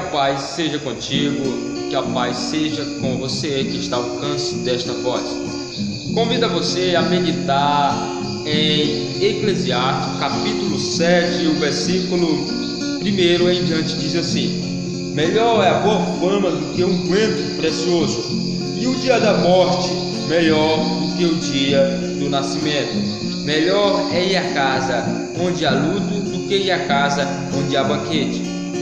Que a paz seja contigo, que a paz seja com você que está ao alcance desta voz. Convido você a meditar em Eclesiastes, capítulo 7, o versículo 1 em diante diz assim: melhor é a boa fama do que um unguento precioso, e o dia da morte melhor do que o dia do nascimento. Melhor é ir à casa onde há luto do que ir à casa onde há banquete,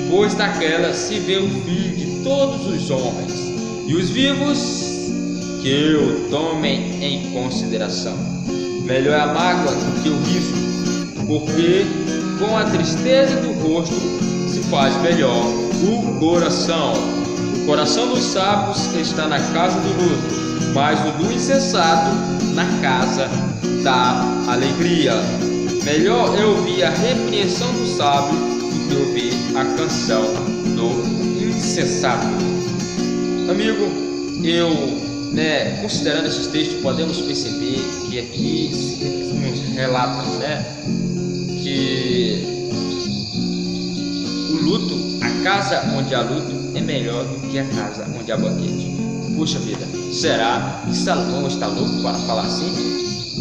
pois naquela se vê o fim de todos os homens, e os vivos que o tomem em consideração. Melhor é a mágoa do que o riso, porque com a tristeza do rosto se faz melhor o coração. O coração dos sábios está na casa do luto, mas o do insensato na casa da alegria. Melhor é ouvir a repreensão do sábio do que ouvir a canção do insensato. Amigo, considerando esses textos, podemos perceber que aqui nos relata, que o luto, a casa onde há luto, é melhor do que a casa onde há banquete. Puxa vida, será que Salomão está louco para falar assim?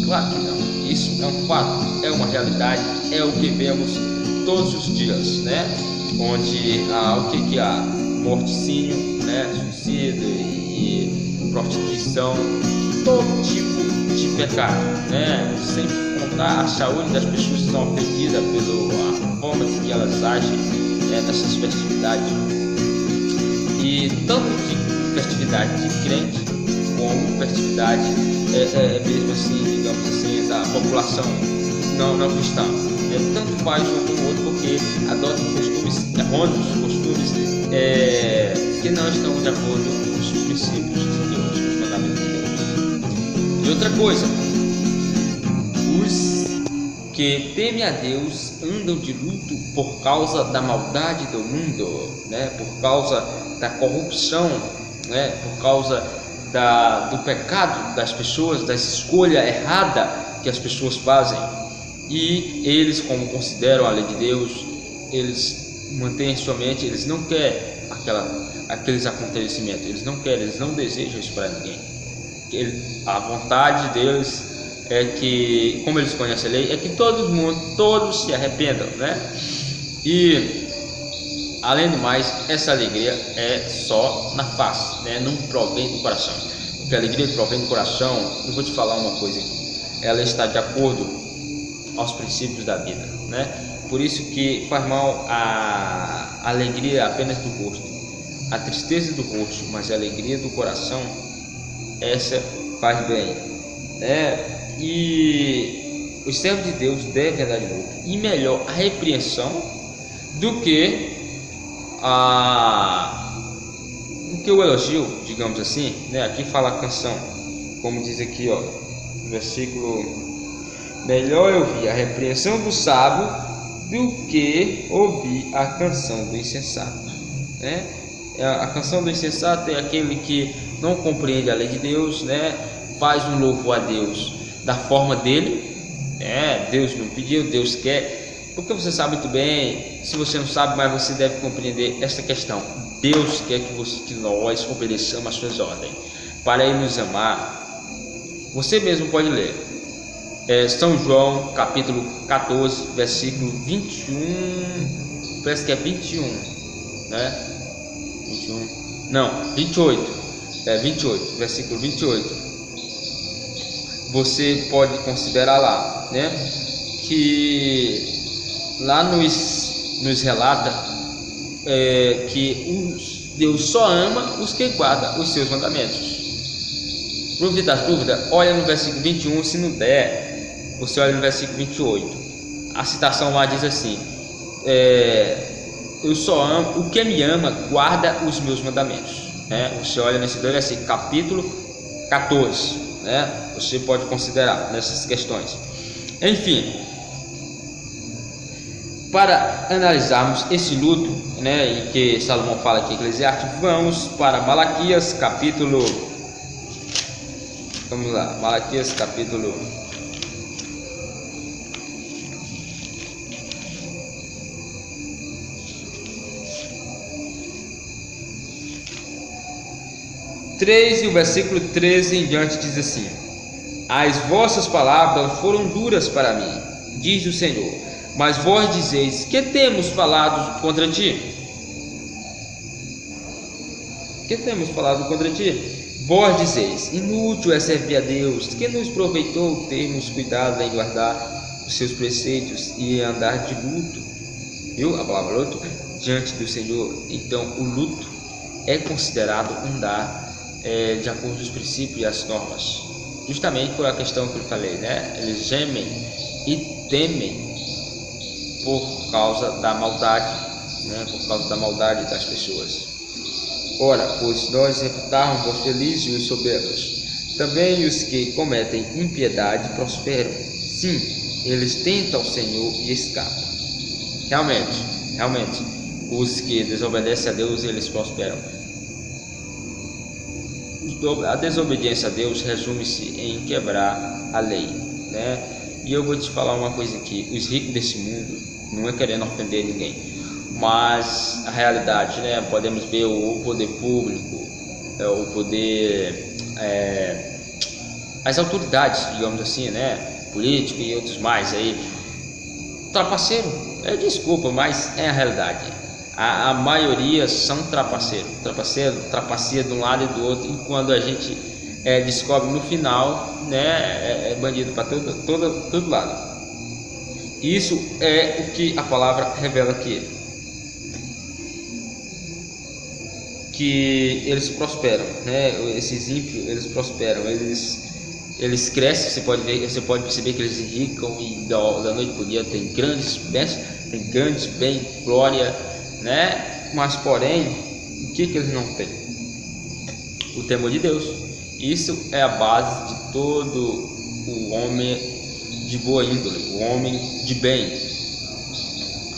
Claro que não. Isso é um fato, é uma realidade, é o que vemos todos os dias, onde há o que há? Morticínio, suicídio e prostituição, todo tipo de pecado, sem contar a saúde das pessoas que são ofendidas pela forma que elas agem nessas festividades, e tanto de festividade de crente como festividade mesmo assim, digamos assim, da população não cristã. Tanto faz um como o outro, porque adotam costumes errôneos, costumes que não estão de acordo com os princípios de Deus, os mandamentos de Deus. E outra coisa, os que temem a Deus andam de luto por causa da maldade do mundo, por causa da corrupção, por causa do pecado das pessoas, da escolha errada que as pessoas fazem. E eles, como consideram a lei de Deus, eles mantêm sua mente, eles não querem aqueles acontecimentos, eles não desejam isso para ninguém. A vontade deles é que, como eles conhecem a lei, é que todos se arrependam, E além do mais, essa alegria é só na face, não provém do coração. Porque a alegria que provém do coração, eu vou te falar uma coisa aqui, ela está de acordo aos princípios da vida, Por isso que faz mal a alegria apenas do rosto, a tristeza do rosto, mas a alegria do coração, essa faz bem, E os servos de Deus devem andar de luto, e melhor a repreensão do que o elogio, digamos assim, Aqui fala a canção, como diz aqui, no versículo: melhor eu ouvir a repreensão do sábio do que ouvir a canção do insensato, A canção do insensato é aquele que não compreende a lei de Deus, faz um louvor a Deus da forma dele, Deus não pediu, Deus quer, porque você sabe muito bem, se você não sabe, mas você deve compreender essa questão. Deus quer que nós obedeçamos as suas ordens, para Ele nos amar. Você mesmo pode ler São João capítulo 14, versículo 21, parece que é 21, 21, não, 28, 28, versículo 28. Você pode considerar lá, que lá nos relata que Deus só ama os que guardam os seus mandamentos. Por evitar as dúvidas, olha no versículo 21, se não der, você olha no versículo 28. A citação lá diz assim: eu só amo, o que me ama guarda os meus mandamentos. Você olha nesse versículo, capítulo 14, Você pode considerar nessas questões. Enfim, para analisarmos esse luto, em que Salomão fala aqui em Eclesiastes, vamos para Malaquias capítulo. Vamos lá, Malaquias capítulo 1. 3 e o versículo 13 em diante diz assim: As vossas palavras foram duras para mim, diz o Senhor, mas vós dizeis: que temos falado contra ti? Que temos falado contra ti? Vós dizeis: inútil é servir a Deus, que nos proveitou termos cuidado em guardar os seus preceitos e andar de luto. Viu a palavra luto? Diante do Senhor. Então o luto é considerado andar de acordo com os princípios e as normas, justamente por a questão que eu falei, né? Eles gemem e temem por causa da maldade, né? Por causa da maldade das pessoas. Ora, pois nós reputávamos os felizes e os soberbos, também os que cometem impiedade prosperam. Sim, eles tentam o Senhor e escapam. Realmente, os que desobedecem a Deus, eles prosperam. A desobediência a Deus resume-se em quebrar a lei, né? E eu vou te falar uma coisa aqui: os ricos desse mundo, não é querendo ofender ninguém, mas a realidade, né? Podemos ver o poder público, o poder, as autoridades, digamos assim, né? Político e outros mais aí, trapaceiro. Desculpa, mas é a realidade. A maioria são trapaceia de um lado e do outro, e quando a gente descobre no final, né, é bandido para todo lado. Isso é o que a palavra revela aqui, que eles prosperam, né? Esses ímpios, eles prosperam, eles crescem. Você pode perceber que eles enricam e da noite para o dia tem grandes bens, glória, né? Mas porém, o que eles não têm? O temor de Deus. Isso é a base de todo o homem de boa índole, o homem de bem.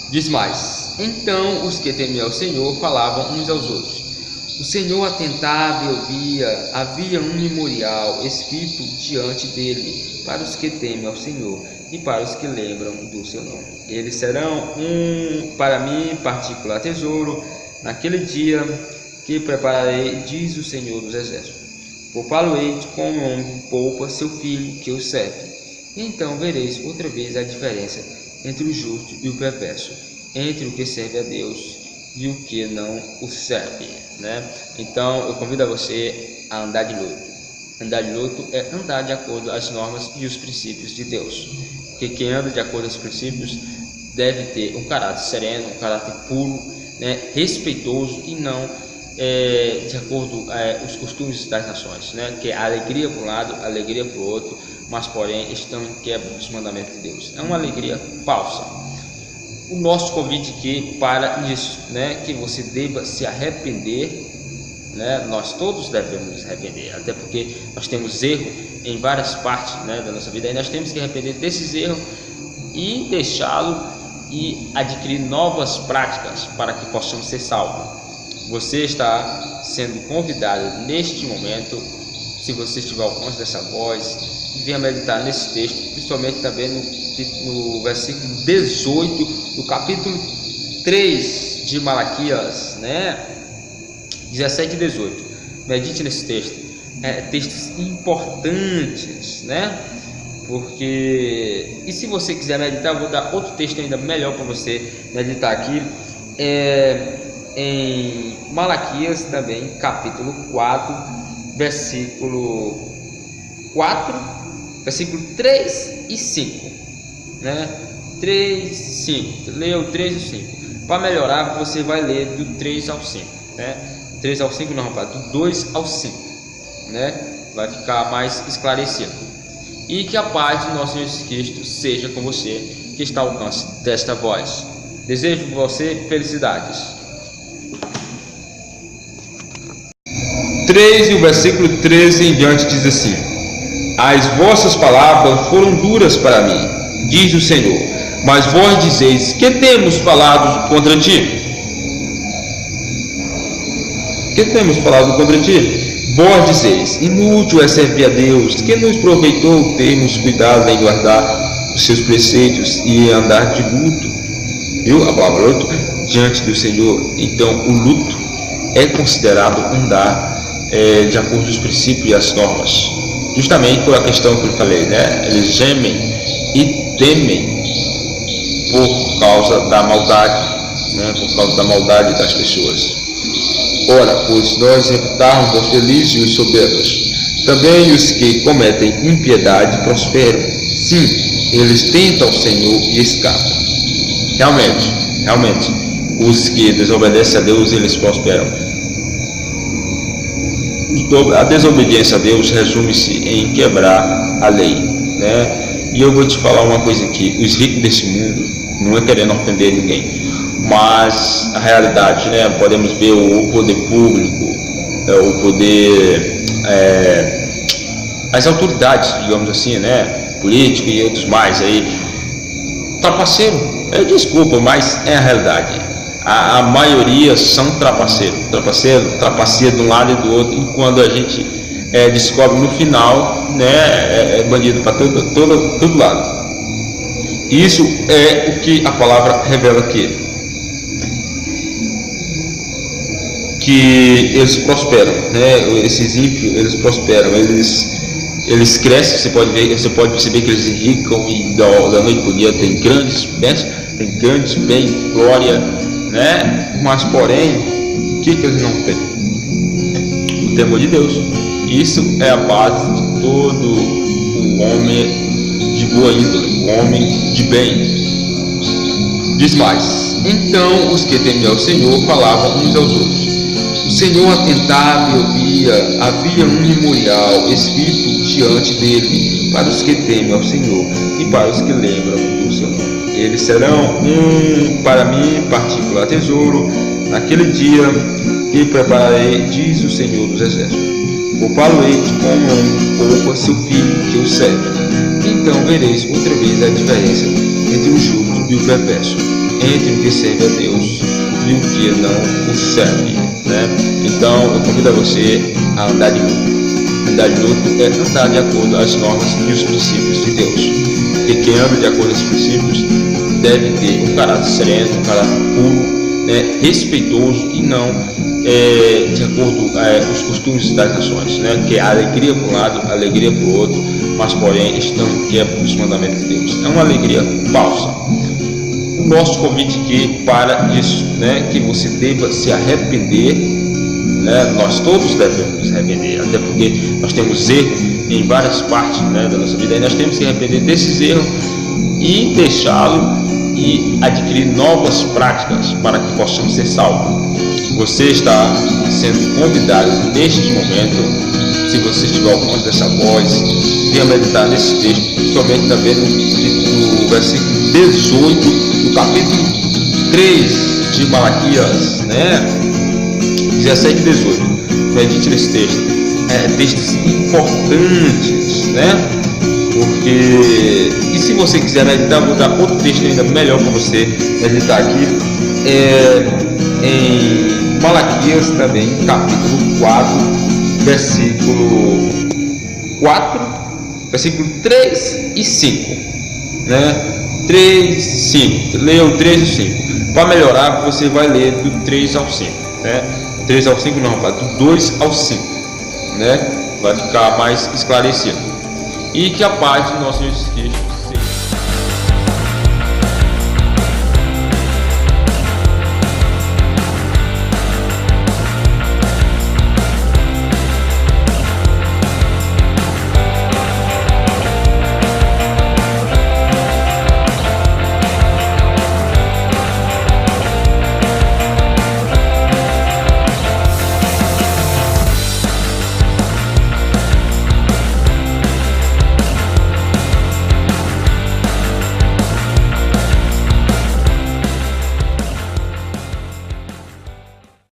Diz mais: então os que temiam ao Senhor falavam uns aos outros. O Senhor atentava e ouvia. Havia um memorial escrito diante dele para os que temem ao Senhor e para os que lembram do seu nome. Eles serão para mim particular tesouro naquele dia que prepararei, diz o Senhor dos Exércitos. Poupá-lo-ei como um homem poupa seu filho que o serve. Então vereis outra vez a diferença entre o justo e o perverso, entre o que serve a Deus e o que não o serve, né? Então eu convido a você a andar de luto. Andar de luto é andar de acordo com as normas e os princípios de Deus. Porque quem anda de acordo com os princípios deve ter um caráter sereno, um caráter puro, né? Respeitoso, e não de acordo com os costumes das nações, né? Que é a alegria para um lado, a alegria para o outro, mas porém estão em quebra dos mandamentos de Deus. É uma alegria falsa. O nosso convite aqui para isso, né? Que você deva se arrepender, né? Nós todos devemos nos arrepender, até porque nós temos erro em várias partes, né, da nossa vida, e nós temos que arrepender desses erros e deixá-lo e adquirir novas práticas para que possamos ser salvos. Você está sendo convidado neste momento, se você estiver ao alcance dessa voz, venha meditar nesse texto, principalmente também no versículo 18 do capítulo 3 de Malaquias, né? 17 e 18. Medite nesse texto. Textos importantes, né? Porque, e se você quiser meditar, eu vou dar outro texto ainda melhor para você meditar aqui, em Malaquias também, capítulo 4, versículo 3 e 5, né? 3 e 5, leia o 3 e 5. Para melhorar, você vai ler do 3 ao 5, né? 3 ao 5 não, rapaz, do 2 ao 5, né? Vai ficar mais esclarecido. E que a paz do nosso Jesus Cristo seja com você, que está ao alcance desta voz. Desejo para você felicidades. 3 e o versículo 13 em diante diz assim: as vossas palavras foram duras para mim, diz o Senhor, mas vós dizeis: que temos falado contra ti? Que temos falado contra ti? Vós dizeis: inútil é servir a Deus, que nos proveitou termos cuidado em guardar os seus preceitos e andar de luto. Viu a palavra luto? Diante do Senhor. Então o luto é considerado andar de acordo com os princípios e as normas. Justamente por a questão que eu falei, né? Eles gemem e temem por causa da maldade, né? Por causa da maldade das pessoas. Ora, pois nós reputarmos os felizes e os soberbos. Também os que cometem impiedade prosperam. Sim, eles tentam o Senhor e escapam. Realmente, os que desobedecem a Deus, eles prosperam. A desobediência a Deus resume-se em quebrar a lei, né? E eu vou te falar uma coisa aqui: os ricos desse mundo, não é querendo ofender ninguém, mas a realidade, né? Podemos ver o poder público, o poder, as autoridades, digamos assim, né? Político e outros mais aí, trapaceiro. Desculpa, mas é a realidade. A maioria são trapaceiro de um lado e do outro, e quando a gente descobre no final, né, é bandido para todo lado. Isso é o que a palavra revela aqui, que eles prosperam, né? Esses ímpios, eles prosperam, eles crescem. Você pode perceber que eles enricam e da noite para o dia tem grandes bens, glória, né? Mas porém, o que eles não têm? O temor de Deus. Isso é a base de todo o homem de boa índole, o homem de bem. Diz mais: então os que temiam ao Senhor falavam uns aos outros. O Senhor atentava e ouvia. Havia um memorial escrito diante dele para os que temem ao Senhor e para os que lembram do seu nome. Eles serão para mim particular tesouro naquele dia que prepararei, diz o Senhor dos Exércitos. Poupá-lo-ei como um homem poupa seu filho que o serve. Então vereis outra vez a diferença entre o justo e o perverso, entre o que serve a Deus e o que não o serve, né? Então eu convido a você a andar de luto. Andar de luto é andar de acordo às normas e os princípios de Deus. E quem anda de acordo aos princípios deve ter um caráter sereno, um caráter puro, né, respeitoso, e não de acordo com os costumes das nações, né, que é a alegria para um lado, a alegria para o outro, mas porém estão quebra os mandamentos de Deus. É uma alegria falsa. O nosso convite aqui para isso, né, que você deva se arrepender, né, nós todos devemos nos arrepender, até porque nós temos erros em várias partes, né, da nossa vida, e nós temos que arrepender desses erros e deixá-lo e adquirir novas práticas para que possamos ser salvos. Você está sendo convidado neste momento, se você estiver ao alcance dessa voz, venha meditar nesse texto, principalmente também no versículo 18 do capítulo 3 de Malaquias, né? 17 e 18. Medite nesse texto. Textos importantes, né? Porque, e se você quiser meditar, vou dar outro texto ainda melhor para você meditar aqui, em Malaquias também, capítulo 4, versículo 3 e 5, né? 3 e 5, leia o 3 e 5. Para melhorar, você vai ler do 3 ao 5, né? 3 ao 5 não, rapaz, do 2 ao 5, né? Vai ficar mais esclarecido. E que a paz de nosso Jesus Cristo